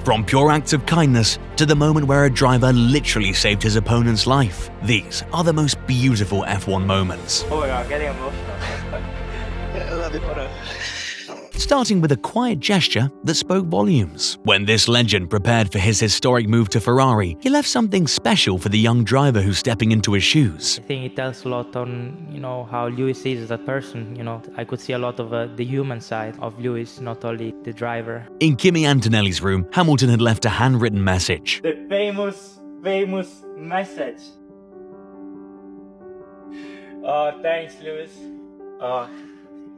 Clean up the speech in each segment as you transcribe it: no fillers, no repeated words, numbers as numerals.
From pure acts of kindness to the moment where a driver literally saved his opponent's life, these are the most beautiful F1 moments. Oh my god, getting emotional. Starting with a quiet gesture that spoke volumes. When this legend prepared for his historic move to Ferrari, he left something special for the young driver who's stepping into his shoes. I think it tells a lot on, how Lewis is as a person. I could see a lot of the human side of Lewis, not only the driver. In Kimi Antonelli's room, Hamilton had left a handwritten message. The famous message. Thanks, Lewis.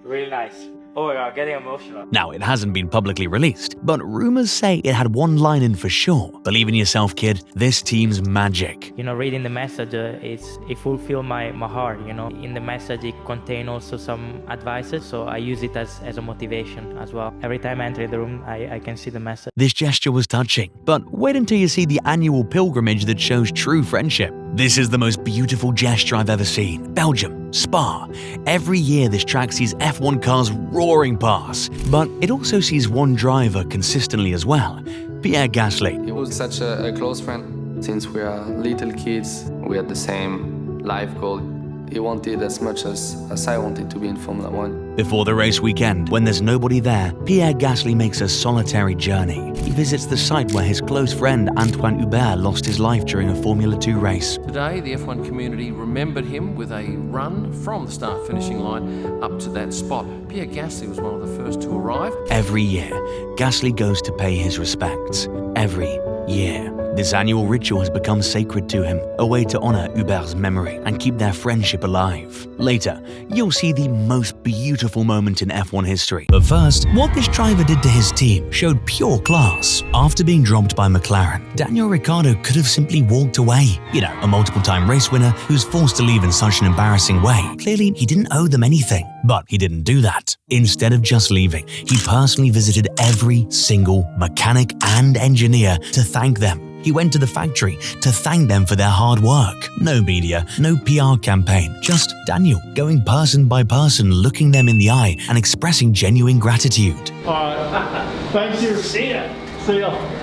Really nice. Oh my god, getting emotional. Now, it hasn't been publicly released, but rumors say it had one line in for sure. Believe in yourself, kid. This team's magic. Reading the message, it fulfilled my heart, In the message, it contained also some advices, so I use it as a motivation as well. Every time I enter the room, I can see the message. This gesture was touching, but wait until you see the annual pilgrimage that shows true friendship. This is the most beautiful gesture I've ever seen. Belgium, Spa. Every year this track sees F1 cars roaring past, but it also sees one driver consistently as well, Pierre Gasly. He was such a close friend. Since we are little kids, we had the same life goal. He wanted as much as I wanted to be in Formula 1. Before the race weekend, when there's nobody there, Pierre Gasly makes a solitary journey. He visits the site where his close friend Antoine Hubert lost his life during a Formula 2 race. Today, the F1 community remembered him with a run from the start-finishing line up to that spot. Pierre Gasly was one of the first to arrive. Every year, Gasly goes to pay his respects. Every year. This annual ritual has become sacred to him, a way to honor Hubert's memory and keep their friendship alive. Later, you'll see the most beautiful moment in F1 history. But first, what this driver did to his team showed pure class. After being dropped by McLaren, Daniel Ricciardo could have simply walked away. A multiple-time race winner who's forced to leave in such an embarrassing way. Clearly, he didn't owe them anything. But he didn't do that. Instead of just leaving, he personally visited every single mechanic and engineer to thank them. He went to the factory to thank them for their hard work. No media, no PR campaign, just Daniel going person by person, looking them in the eye and expressing genuine gratitude. Thank you. See ya.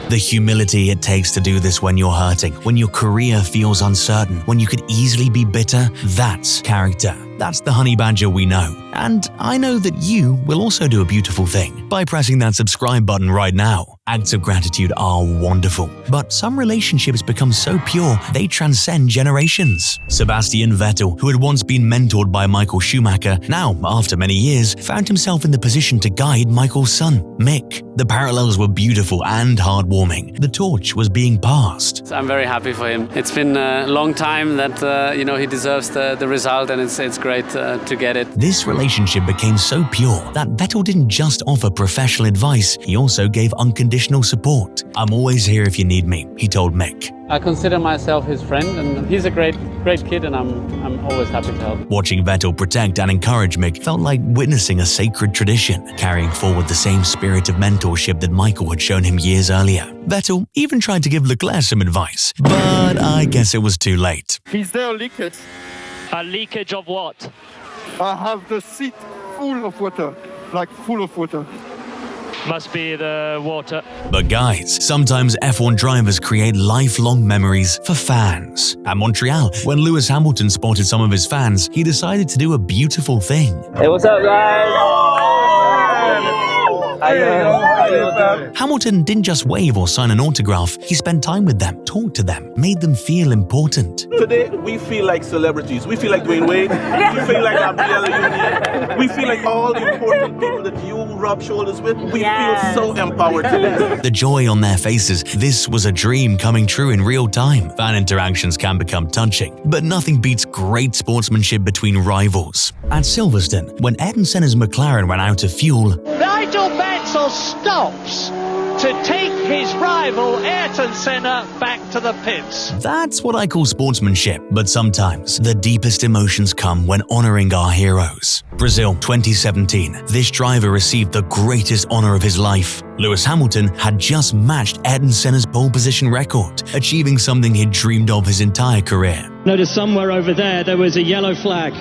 The humility it takes to do this when you're hurting, when your career feels uncertain, when you could easily be bitter, that's character. That's the honey badger we know. And I know that you will also do a beautiful thing by pressing that subscribe button right now. Acts of gratitude are wonderful, but some relationships become so pure they transcend generations. Sebastian Vettel, who had once been mentored by Michael Schumacher, now, after many years, found himself in the position to guide Michael's son, Mick. The parallels were beautiful and heartwarming. The torch was being passed. I'm very happy for him. It's been a long time that he deserves the result, and it's great to get it. This relationship became so pure that Vettel didn't just offer professional advice, he also gave unconditional support. "I'm always here if you need me," he told Mick. I consider myself his friend, and he's a great kid, and I'm always happy to help. Watching Vettel protect and encourage Mick felt like witnessing a sacred tradition, carrying forward the same spirit of mentorship that Michael had shown him years earlier. Vettel even tried to give Leclerc some advice, but I guess it was too late. Is there a leakage? A leakage of what? I have the seat full of water, like full of water. Must be the water. But guys, sometimes F1 drivers create lifelong memories for fans. At Montreal, when Lewis Hamilton spotted some of his fans, he decided to do a beautiful thing. Hey, what's up, guys? Hamilton didn't just wave or sign an autograph, he spent time with them, talked to them, made them feel important. Today, we feel like celebrities. We feel like Dwayne Wade. We feel like Gabriella Union. We feel like all the important people that you rub shoulders with. We feel so empowered today. The joy on their faces, this was a dream coming true in real time. Fan interactions can become touching, but nothing beats great sportsmanship between rivals. At Silverstone, when Ayrton Senna's McLaren ran out of fuel, Nigel Mansell stops to take his rival Ayrton Senna back to the pits. That's what I call sportsmanship, but sometimes the deepest emotions come when honoring our heroes. Brazil 2017, this driver received the greatest honor of his life. Lewis Hamilton had just matched Ayrton Senna's pole position record, achieving something he'd dreamed of his entire career. Notice somewhere over there was a yellow flag.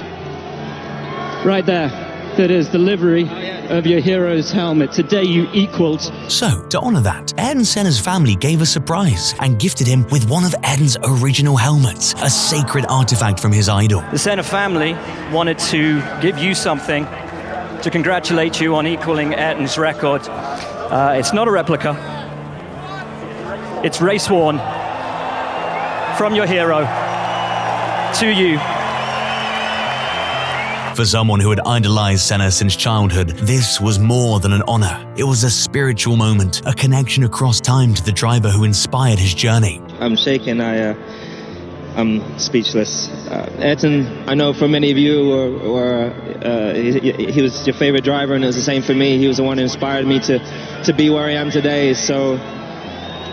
Right there. That is the livery of your hero's helmet. Today you equaled. So, to honor that, Ayrton Senna's family gave a surprise and gifted him with one of Ayrton's original helmets, a sacred artifact from his idol. The Senna family wanted to give you something to congratulate you on equaling Ayrton's record. It's not a replica. It's race-worn from your hero to you. For someone who had idolized Senna since childhood, this was more than an honor. It was a spiritual moment, a connection across time to the driver who inspired his journey. I'm shaken. I'm speechless. Ayrton, I know for many of you, he was your favorite driver, and it was the same for me. He was the one who inspired me to be where I am today. So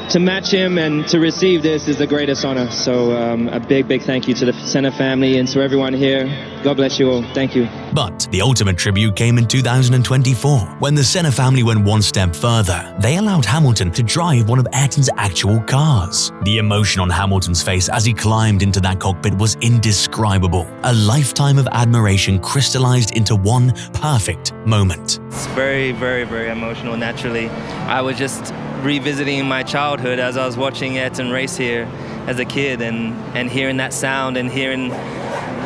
to match him and to receive this is the greatest honor. So a big thank you to the Senna family and to everyone here. God bless you all. Thank you. But the ultimate tribute came in 2024, when the Senna family went one step further. They allowed Hamilton to drive one of Ayrton's actual cars. The emotion on Hamilton's face as he climbed into that cockpit was indescribable. A lifetime of admiration crystallized into one perfect moment. It's very emotional. Naturally, I was just revisiting my childhood as I was watching Ayrton race here as a kid, and hearing that sound and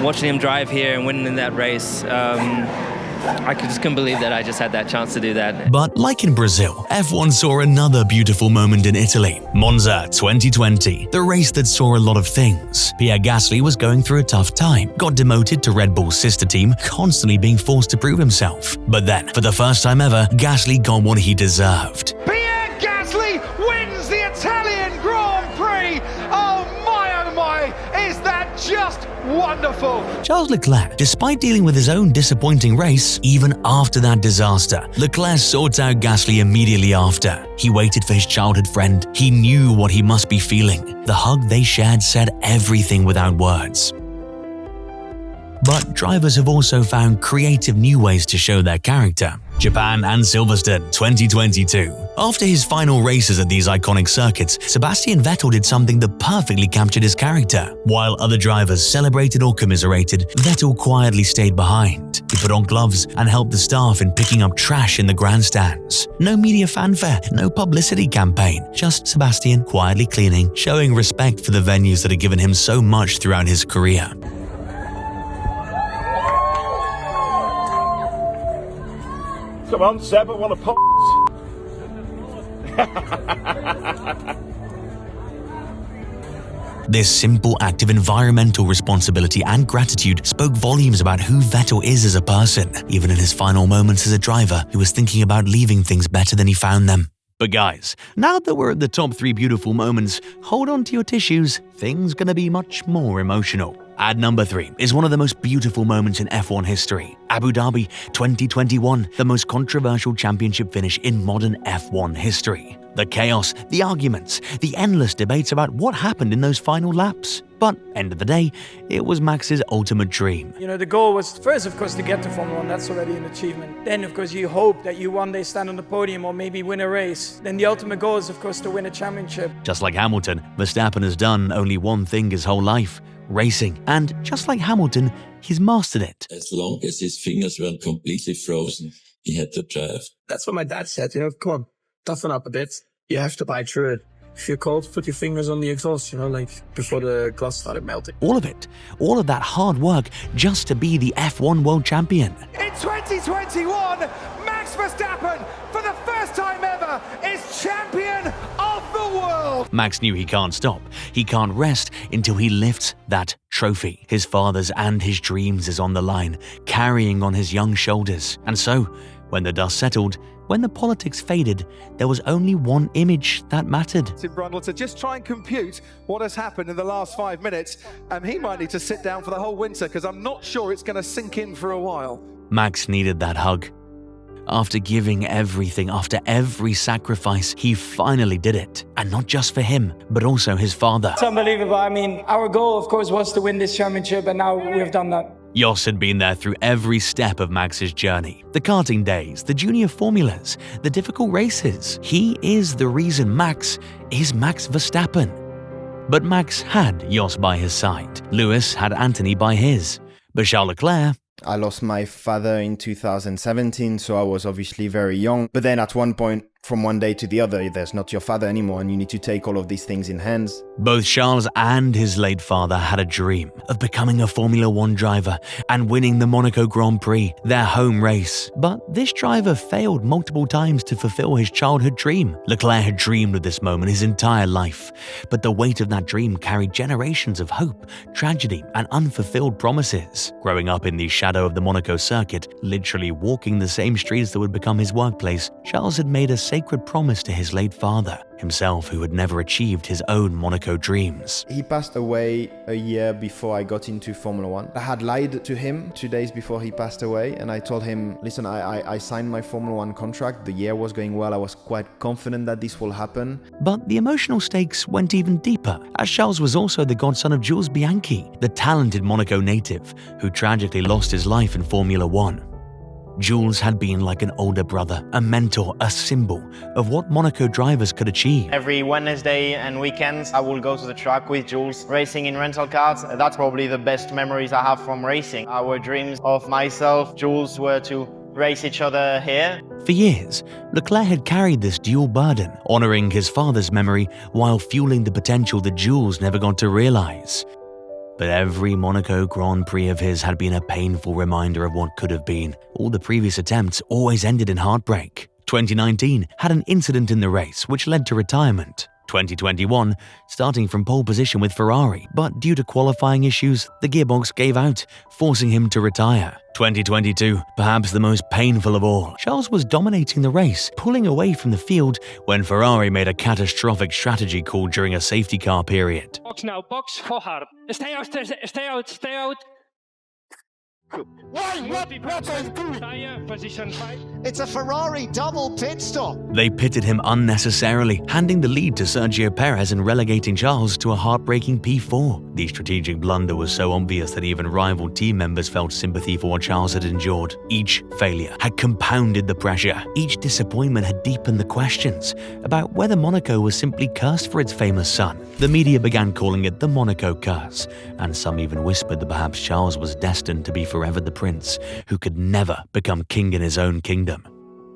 watching him drive here and winning in that race. I just couldn't believe that I just had that chance to do that. But like in Brazil, F1 saw another beautiful moment in Italy. Monza 2020, the race that saw a lot of things. Pierre Gasly was going through a tough time, got demoted to Red Bull's sister team, constantly being forced to prove himself. But then, for the first time ever, Gasly got what he deserved. Pierre Gasly wins the Italian Grand Prix. Oh my, is that just wonderful? Charles Leclerc, despite dealing with his own disappointing race, even after that disaster, Leclerc sought out Gasly immediately after. He waited for his childhood friend. He knew what he must be feeling. The hug they shared said everything without words. But drivers have also found creative new ways to show their character. Japan and Silverstone 2022. After his final races at these iconic circuits, Sebastian Vettel did something that perfectly captured his character. While other drivers celebrated or commiserated, Vettel quietly stayed behind. He put on gloves and helped the staff in picking up trash in the grandstands. No media fanfare, no publicity campaign, just Sebastian quietly cleaning, showing respect for the venues that had given him so much throughout his career. Come on, Seb, I want to pop. This simple act of environmental responsibility and gratitude spoke volumes about who Vettel is as a person, even in his final moments as a driver who was thinking about leaving things better than he found them. But guys, now that we're at the top 3 beautiful moments, hold on to your tissues, things gonna be much more emotional. At number 3 is one of the most beautiful moments in F1 history. Abu Dhabi 2021, the most controversial championship finish in modern F1 history. The chaos, the arguments, the endless debates about what happened in those final laps. But, end of the day, it was Max's ultimate dream. You know, the goal was first, of course, to get to Formula 1. That's already an achievement. Then, of course, you hope that you one day stand on the podium or maybe win a race. Then the ultimate goal is, of course, to win a championship. Just like Hamilton, Verstappen has done only one thing his whole life: racing. And just like Hamilton, he's mastered it. As long as his fingers weren't completely frozen, he had to drive. That's what my dad said, come on, toughen up a bit. You have to bite through it. If you're cold, put your fingers on the exhaust, like before the glass started melting. All of it, all of that hard work just to be the F1 world champion. In 2021, Max Verstappen, for the first time ever, is champion of the world. Max knew he can't stop. He can't rest until he lifts that trophy. His father's and his dreams is on the line, carrying on his young shoulders. And so, when the dust settled, when the politics faded, there was only one image that mattered. Tim Brundle to just try and compute what has happened in the last 5 minutes. He might need to sit down for the whole winter because I'm not sure it's going to sink in for a while. Max needed that hug. After giving everything, after every sacrifice, he finally did it. And not just for him, but also his father. It's unbelievable. I mean, our goal, of course, was to win this championship, and now we've done that. Jos had been there through every step of Max's journey. The karting days, the junior formulas, the difficult races. He is the reason Max is Max Verstappen. But Max had Jos by his side. Lewis had Anthony by his. But Charles Leclerc I lost my father in 2017, so I was obviously very young. But then at one point, from one day to the other, there's not your father anymore, and you need to take all of these things in hands. Both Charles and his late father had a dream of becoming a Formula One driver and winning the Monaco Grand Prix, their home race. But this driver failed multiple times to fulfill his childhood dream. Leclerc had dreamed of this moment his entire life, but the weight of that dream carried generations of hope, tragedy, and unfulfilled promises. Growing up in the shadow of the Monaco circuit, literally walking the same streets that would become his workplace, Charles had made a sacred promise to his late father, himself who had never achieved his own Monaco dreams. He passed away a year before I got into Formula One. I had lied to him 2 days before he passed away, and I told him, listen, I signed my Formula One contract, the year was going well, I was quite confident that this will happen. But the emotional stakes went even deeper, as Charles was also the godson of Jules Bianchi, the talented Monaco native who tragically lost his life in Formula One. Jules had been like an older brother, a mentor, a symbol of what Monaco drivers could achieve. Every Wednesday and weekends, I will go to the track with Jules, racing in rental cars. That's probably the best memories I have from racing. Our dreams of myself, Jules, were to race each other here. For years, Leclerc had carried this dual burden, honoring his father's memory while fueling the potential that Jules never got to realize. But every Monaco Grand Prix of his had been a painful reminder of what could have been. All the previous attempts always ended in heartbreak. 2019 had an incident in the race which led to retirement. 2021, starting from pole position with Ferrari, but due to qualifying issues, the gearbox gave out, forcing him to retire. 2022, perhaps the most painful of all. Charles was dominating the race, pulling away from the field when Ferrari made a catastrophic strategy call during a safety car period. Box now, box for hard. Stay out, stay out, stay out. Why? What are you doing? Tire, position 5. It's a Ferrari double pit stop. They pitted him unnecessarily, handing the lead to Sergio Perez and relegating Charles to a heartbreaking P4. The strategic blunder was so obvious that even rival team members felt sympathy for what Charles had endured. Each failure had compounded the pressure. Each disappointment had deepened the questions about whether Monaco was simply cursed for its famous son. The media began calling it the Monaco curse, and some even whispered that perhaps Charles was destined to be forever the prince who could never become king in his own kingdom.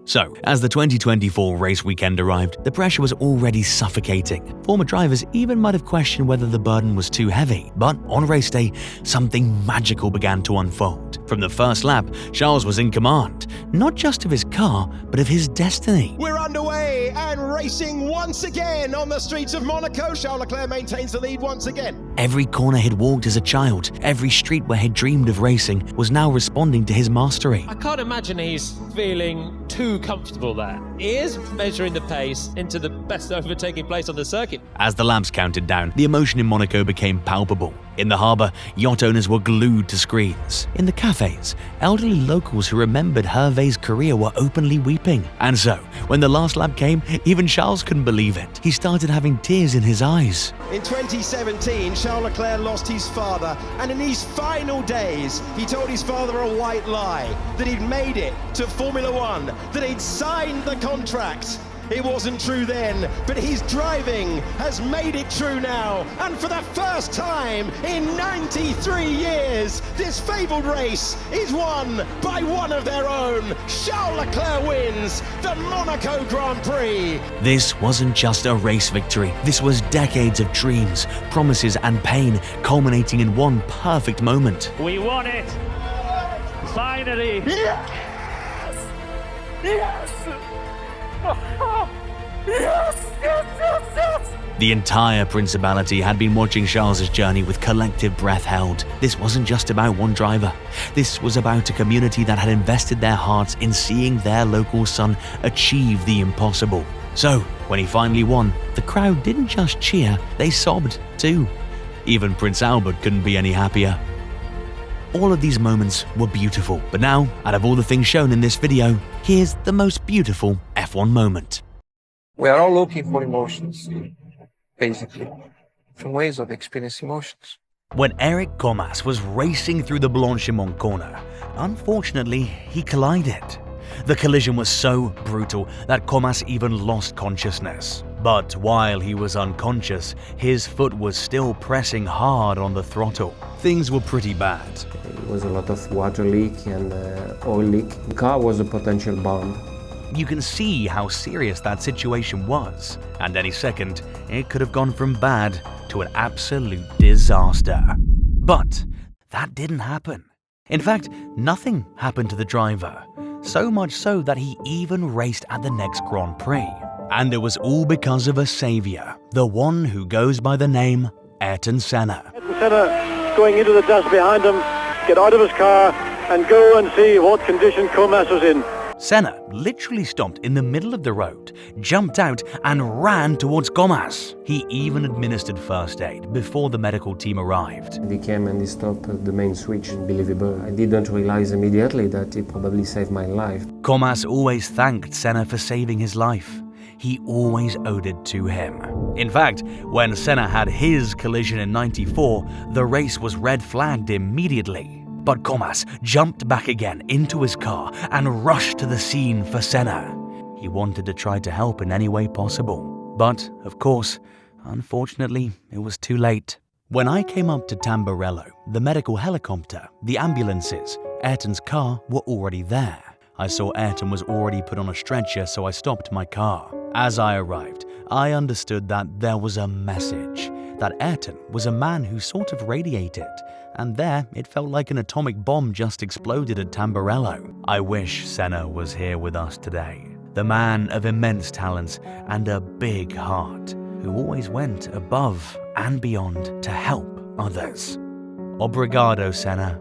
So, as the 2024 race weekend arrived, the pressure was already suffocating. Former drivers even might have questioned whether the burden was too heavy. But on race day, something magical began to unfold. From the first lap, Charles was in command, not just of his car, but of his destiny. We're underway and racing once again on the streets of Monaco. Charles Leclerc maintains the lead once again. Every corner he'd walked as a child, every street where he'd dreamed of racing, was now responding to his mastery. I can't imagine he's feeling too comfortable there. He is measuring the pace into the best overtaking place on the circuit. As the laps counted down, the emotion in Monaco became palpable. In the harbour, yacht owners were glued to screens. In the cafes, elderly locals who remembered Hervé's career were openly weeping. And so, when the last lap came, even Charles couldn't believe it. He started having tears in his eyes. In 2017, Charles Leclerc lost his father, and in these final days, he told his father a white lie, that he'd made it to Formula One, that he'd signed the contract. It wasn't true then, but his driving has made it true now. And for the first time in 93 years, this fabled race is won by one of their own. Charles Leclerc wins the Monaco Grand Prix. This wasn't just a race victory. This was decades of dreams, promises, and pain culminating in one perfect moment. We won it! Finally! Yes! Yes! Yes, yes, yes, yes! The entire Principality had been watching Charles' journey with collective breath held. This wasn't just about one driver. This was about a community that had invested their hearts in seeing their local son achieve the impossible. So, when he finally won, the crowd didn't just cheer, they sobbed too. Even Prince Albert couldn't be any happier. All of these moments were beautiful, but now, out of all the things shown in this video, here's the most beautiful F1 moment. We are all looking for emotions, basically, different ways of experiencing emotions. When Eric Comas was racing through the Blanchimont corner, unfortunately, he collided. The collision was so brutal that Comas even lost consciousness. But while he was unconscious, his foot was still pressing hard on the throttle. things were pretty bad. It was a lot of water leak and oil leak. The car was a potential bomb. You can see how serious that situation was, and any second, it could have gone from bad to an absolute disaster. But that didn't happen. In fact, nothing happened to the driver, so much so that he even raced at the next Grand Prix. And it was all because of a savior, the one who goes by the name Ayrton Senna. Ayrton Senna going into the dust behind him, get out of his car and go and see what condition Comas was in. Senna literally stopped in the middle of the road, jumped out and ran towards Comas. He even administered first aid before the medical team arrived. He came and he stopped the main switch. Unbelievable. I didn't realize immediately that he probably saved my life. Comas always thanked Senna for saving his life. He always owed it to him. In fact, when Senna had his collision in '94, the race was red flagged immediately. But Comas jumped back again into his car and rushed to the scene for Senna. He wanted to try to help in any way possible. But, of course, unfortunately, it was too late. When I came up to Tamburello, the medical helicopter, the ambulances, Ayrton's car were already there. I saw Ayrton was already put on a stretcher, so I stopped my car. As I arrived, I understood that there was a message, that Ayrton was a man who sort of radiated, and there it felt like an atomic bomb just exploded at Tamburello. I wish Senna was here with us today, the man of immense talents and a big heart, who always went above and beyond to help others. Obrigado, Senna,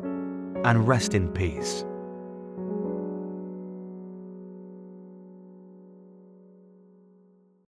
and rest in peace.